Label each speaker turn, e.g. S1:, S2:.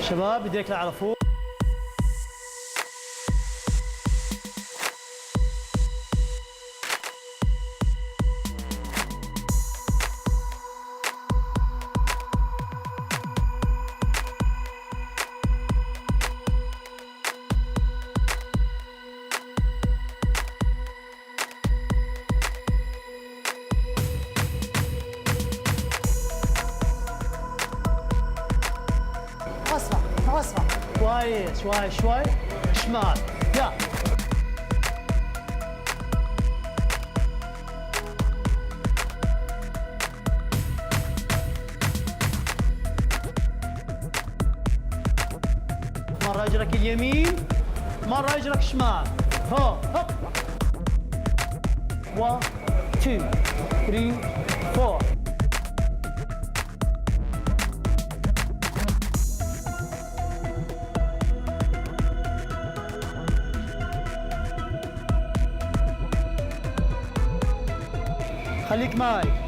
S1: شباب بدي اياك تعرفوا
S2: اسرع اسرع.
S1: كويس شوي شمال يا مرة اجرك اليمين مرة اجرك شمال هوب 1 2 3 4 خليك معي